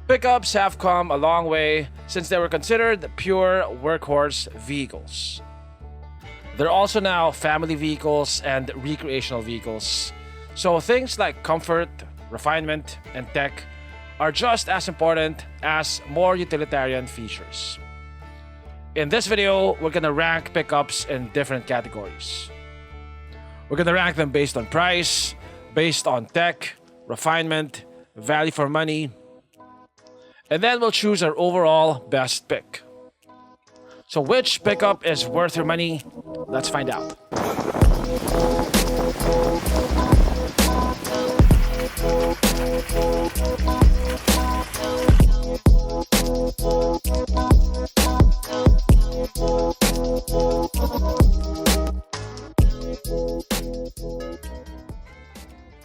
Pickups have come a long way since they were considered pure workhorse vehicles. They're also now family vehicles and recreational vehicles, so things like comfort, refinement, and tech are just as important as more utilitarian features. In this video, we're gonna rank pickups in different categories. We're gonna rank them based on price, based on tech, refinement, value for money, and then we'll choose our overall best pick. So which pickup is worth your money? Let's find out.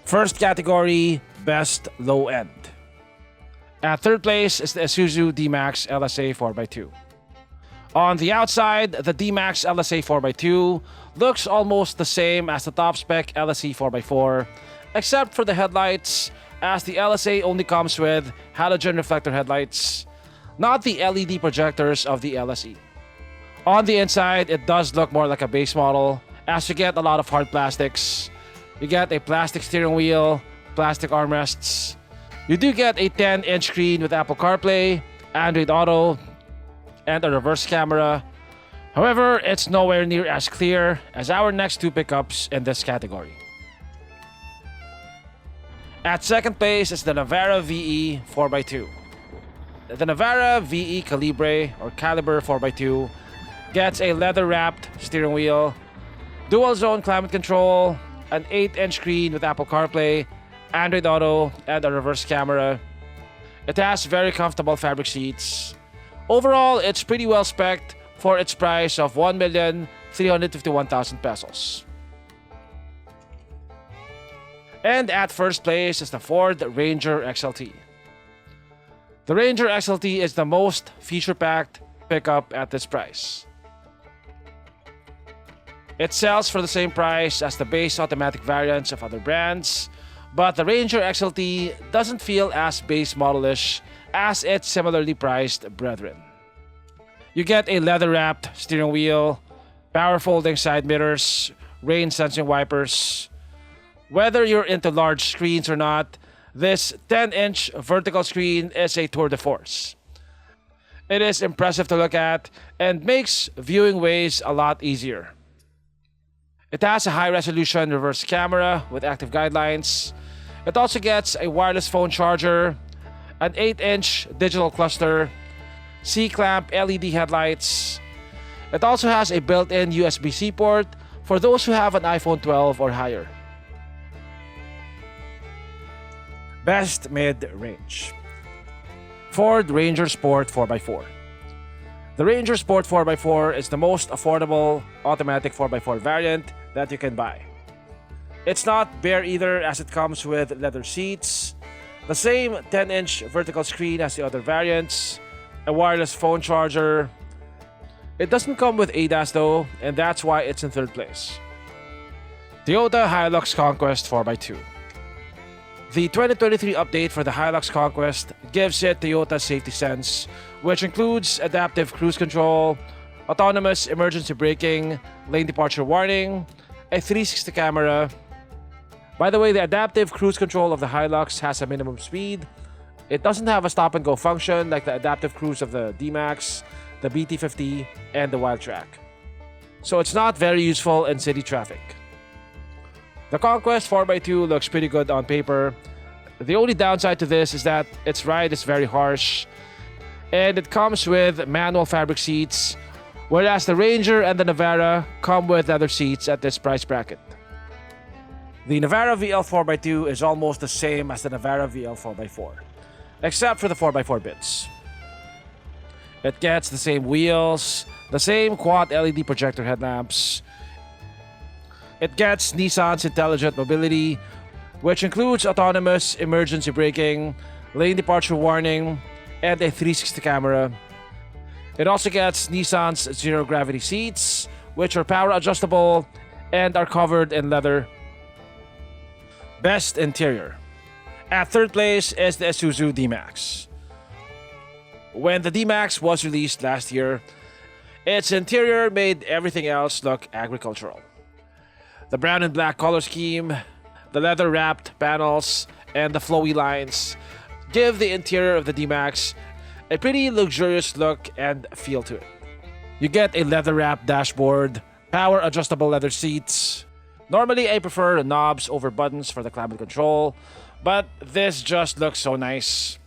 First category, best low end. At third place is the Isuzu Dmax LSA 4x2. On the outside, the Dmax LSA 4x2 looks almost the same as the top spec LSE 4x4, except for the headlights, as the LSA only comes with halogen reflector headlights, not the LED projectors of the LSE. On the inside, it does look more like a base model, as you get a lot of hard plastics. You get a plastic steering wheel, plastic armrests. You do get a 10-inch screen with Apple CarPlay, Android Auto, and a reverse camera. However, it's nowhere near as clear as our next two pickups in this category. At second place is the Navara VE 4x2. The Navara VE Calibre 4x2 gets a leather-wrapped steering wheel, dual-zone climate control, an 8-inch screen with Apple CarPlay, Android Auto, and a reverse camera. It has very comfortable fabric seats. Overall, it's pretty well spec'd for its price of 1,351,000 pesos. And at first place is the Ford Ranger XLT. The Ranger XLT is the most feature-packed pickup at this price. It sells for the same price as the base automatic variants of other brands, but the Ranger XLT doesn't feel as base modelish as its similarly priced brethren. You get a leather-wrapped steering wheel, power folding side mirrors, rain-sensing wipers. Whether you're into large screens or not, this 10-inch vertical screen is a tour de force. It is impressive to look at and makes viewing ways a lot easier. It has a high-resolution reverse camera with active guidelines. It also gets a wireless phone charger, an 8-inch digital cluster, C-clamp LED headlights. It also has a built-in USB-C port for those who have an iPhone 12 or higher. Best mid-range. Ford Ranger Sport 4x4. The Ranger Sport 4x4 is the most affordable automatic 4x4 variant that you can buy. It's not bare either, as it comes with leather seats, the same 10-inch vertical screen as the other variants, a wireless phone charger. It doesn't come with ADAS though, and that's why it's in third place. Toyota Hilux Conquest 4x2. The 2023 update for the Hilux Conquest gives it Toyota's safety sense, which includes adaptive cruise control, autonomous emergency braking, lane departure warning, a 360 camera. By the way, the adaptive cruise control of the Hilux has a minimum speed. It doesn't have a stop and go function like the adaptive cruise of the Dmax, the BT50, and the Wildtrak. So it's not very useful in city traffic. The Conquest 4x2 looks pretty good on paper. The only downside to this is that its ride is very harsh, and it comes with manual fabric seats, whereas the Ranger and the Navara come with leather seats at this price bracket. The Navara VL 4x2 is almost the same as the Navara VL 4x4, except for the 4x4 bits. It gets the same wheels, the same quad LED projector headlamps. It gets Nissan's intelligent mobility, which includes autonomous emergency braking, lane departure warning, and a 360 camera. It also gets Nissan's zero-gravity seats, which are power adjustable and are covered in leather. Best interior. At third place is the Isuzu Dmax. When the Dmax was released last year, its interior made everything else look agricultural. The brown and black color scheme, the leather-wrapped panels, and the flowy lines give the interior of the Dmax a pretty luxurious look and feel to it. You get a leather-wrapped dashboard, power-adjustable leather seats. Normally, I prefer knobs over buttons for the climate control, but this just looks so nice.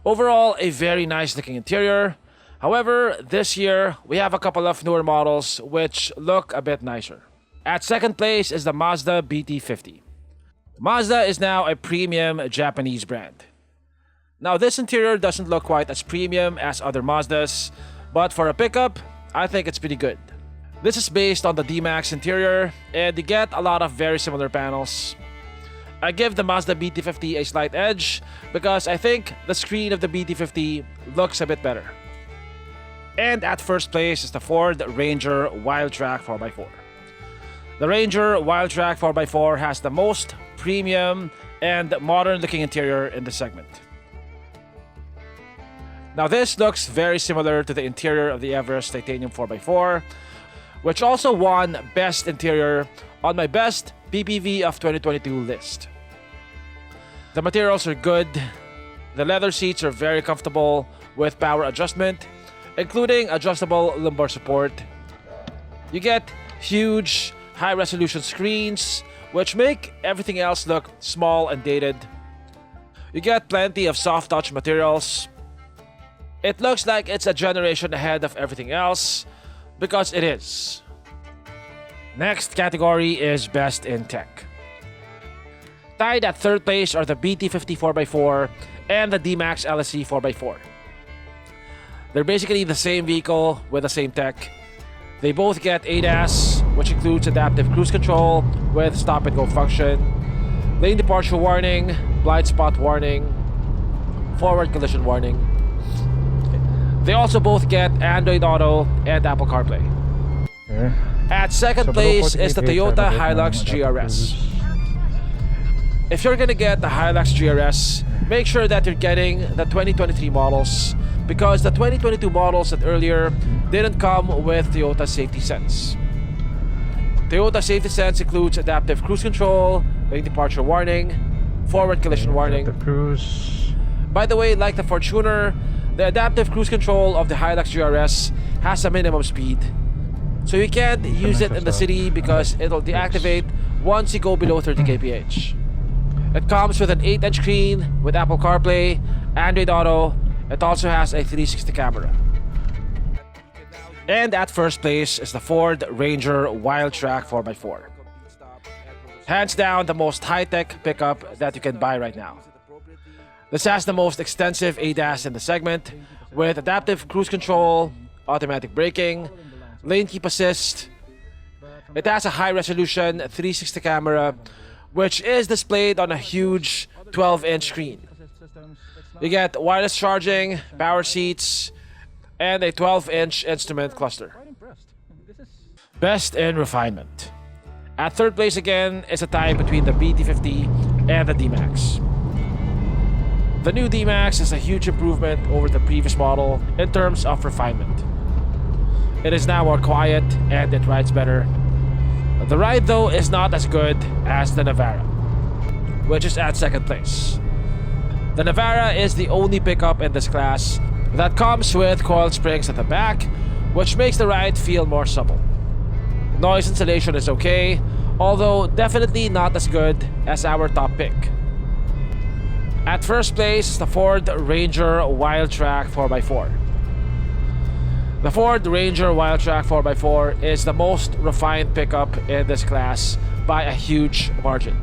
Overall, a very nice-looking interior. However, this year, we have a couple of newer models which look a bit nicer. At second place is the Mazda BT50. Mazda is now a premium Japanese brand. Now, this interior doesn't look quite as premium as other Mazdas, but for a pickup, I think it's pretty good. This is based on the Dmax interior, and you get a lot of very similar panels. I give the Mazda BT50 a slight edge because I think the screen of the BT50 looks a bit better. And at first place is the Ford Ranger Wildtrak 4x4. The Ranger Wildtrak 4x4 has the most premium and modern-looking interior in the segment. Now this looks very similar to the interior of the Everest Titanium 4x4, which also won Best Interior on my Best PPV of 2022 list. The materials are good, the leather seats are very comfortable with power adjustment, including adjustable lumbar support. You get huge, high-resolution screens, which make everything else look small and dated. You get plenty of soft touch materials. It looks like it's a generation ahead of everything else, because it is. Next category is Best in Tech. Tied at third place are the BT50 4x4 and the Dmax LSE 4x4. They're basically the same vehicle with the same tech. They both get ADAS, which includes adaptive cruise control with stop-and-go function, lane departure warning, blind spot warning, forward collision warning. They also both get Android Auto and Apple CarPlay. At second place is the Toyota Hilux GRS. If you're gonna get the Hilux GRS, make sure that you're getting the 2023 models, because the 2022 models and earlier didn't come with Toyota Safety Sense. Toyota Safety Sense includes adaptive cruise control, lane departure warning, forward collision warning. Cruise. By the way, like the Fortuner, the adaptive cruise control of the Hilux GRS has a minimum speed. So you can't use it in the city because it'll deactivate once you go below 30 kph. It comes with an 8-inch screen with Apple CarPlay, Android Auto. It also has a 360 camera. And at first place is the Ford Ranger Wildtrak 4x4. Hands down the most high-tech pickup that you can buy right now. This has the most extensive ADAS in the segment, with adaptive cruise control, automatic braking, lane keep assist. It has a high-resolution 360 camera, which is displayed on a huge 12-inch screen. You get wireless charging, power seats, and a 12-inch instrument cluster. Best in refinement. At third place again is a tie between the BT50 and the Dmax. The new Dmax is a huge improvement over the previous model in terms of refinement. It is now more quiet and it rides better. The ride though is not as good as the Navara, which is at second place. The Navara is the only pickup in this class that comes with coiled springs at the back, which makes the ride feel more supple. Noise insulation is okay, although definitely not as good as our top pick. At first place is the Ford Ranger Wildtrak 4x4. The Ford Ranger Wildtrak 4x4 is the most refined pickup in this class by a huge margin.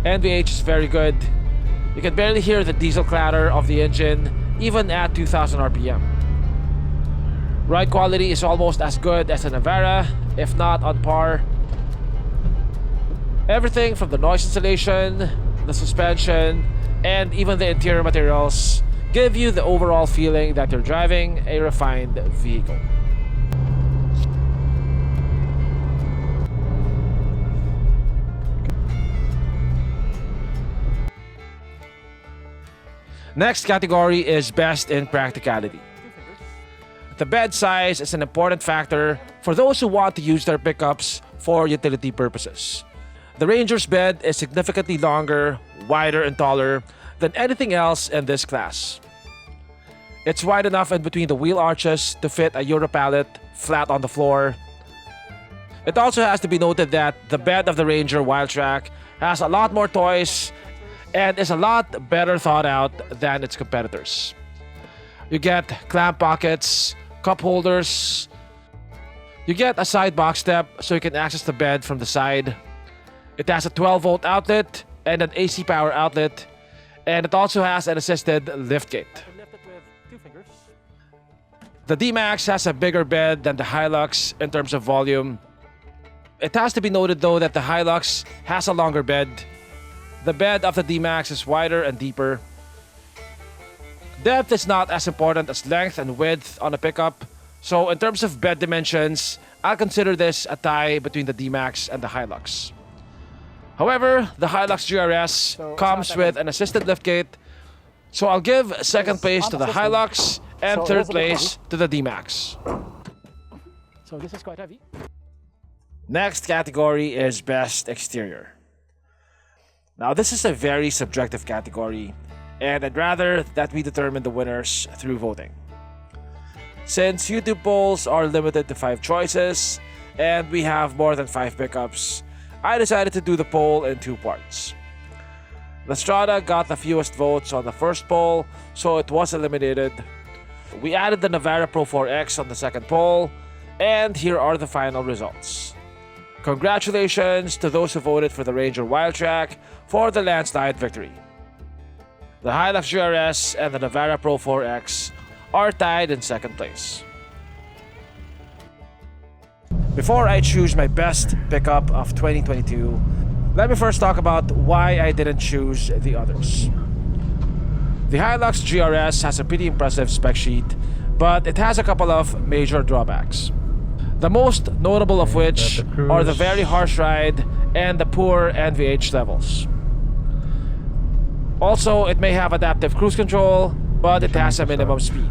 NVH is very good. You can barely hear the diesel clatter of the engine even at 2000 RPM. Ride quality is almost as good as the Navara, if not on par. Everything from the noise insulation, the suspension, and even the interior materials give you the overall feeling that you're driving a refined vehicle. Next category is best in practicality. The bed size is an important factor for those who want to use their pickups for utility purposes. The Ranger's bed is significantly longer, wider, and taller than anything else in this class. It's wide enough in between the wheel arches to fit a Euro pallet flat on the floor. It also has to be noted that the bed of the Ranger Wildtrak has a lot more toys and is a lot better thought out than its competitors. You get clamp pockets, cup holders. You get a side box step so you can access the bed from the side. It has a 12-volt outlet and an AC power outlet, and it also has an assisted liftgate. The Dmax has a bigger bed than the Hilux in terms of volume. It has to be noted though that the Hilux has a longer bed. The bed of the Dmax is wider and deeper. Depth is not as important as length and width on a pickup, so in terms of bed dimensions, I'll consider this a tie between the Dmax and the Hilux. However, the Hilux GRS comes with an assisted liftgate, so I'll give second place to the Hilux and third place to the Dmax. So this is quite heavy. Next category is best exterior. Now this is a very subjective category, and I'd rather that we determine the winners through voting. Since YouTube polls are limited to 5 choices, and we have more than 5 pickups, I decided to do the poll in 2 parts. The Strada got the fewest votes on the first poll, so it was eliminated. We added the Navara Pro 4X on the second poll, and here are the final results. Congratulations to those who voted for the Ranger Wildtrak for the landslide victory. The Hilux GRS and the Navara Pro 4X are tied in second place. Before I choose my best pickup of 2022, let me first talk about why I didn't choose the others. The Hilux GRS has a pretty impressive spec sheet, but it has a couple of major drawbacks. The most notable of which are the very harsh ride and the poor NVH levels. Also, it may have adaptive cruise control, but it has a minimum speed.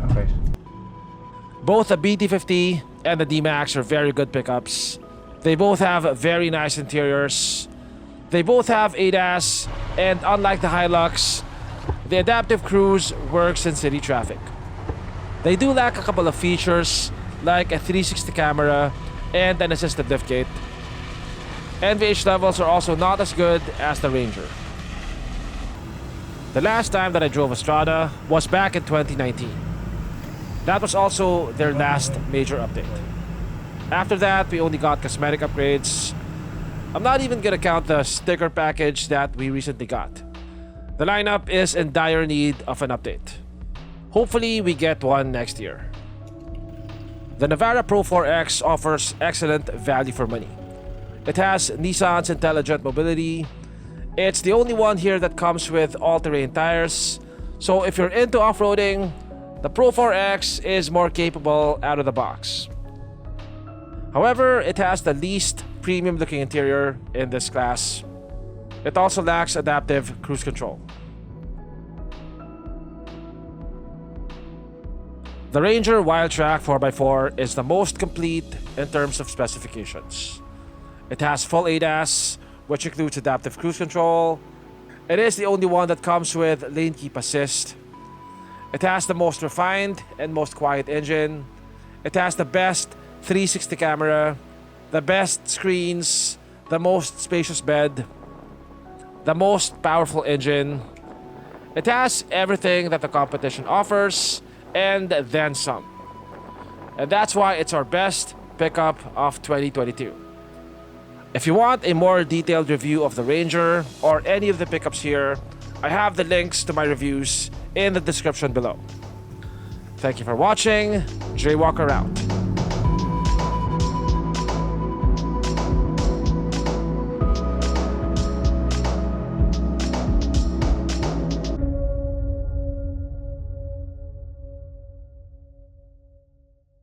Both the BT50 and the Dmax are very good pickups. They both have very nice interiors. They both have ADAS, and unlike the Hilux, the adaptive cruise works in city traffic. They do lack a couple of features like a 360 camera and an assisted liftgate. NVH levels are also not as good as the Ranger. The last time that I drove a Strada was back in 2019. That was also their last major update. After that, we only got cosmetic upgrades. I'm not even gonna count the sticker package that we recently got. The lineup is in dire need of an update. Hopefully, we get one next year. The Navara Pro 4X offers excellent value for money. It has Nissan's intelligent mobility. It's the only one here that comes with all-terrain tires, so if you're into off-roading, the Pro 4X is more capable out of the box. However, it has the least premium-looking interior in this class. It also lacks adaptive cruise control. The Ranger Wildtrak 4x4 is the most complete in terms of specifications. It has full ADAS, which includes adaptive cruise control. It is the only one that comes with lane keep assist. It has the most refined and most quiet engine. It has the best 360 camera, the best screens, the most spacious bed, the most powerful engine. It has everything that the competition offers, and then some. And that's why it's our best pickup of 2022. If you want a more detailed review of the Ranger or any of the pickups here, I have the links to my reviews in the description below. Thank you for watching. Jaywalker out.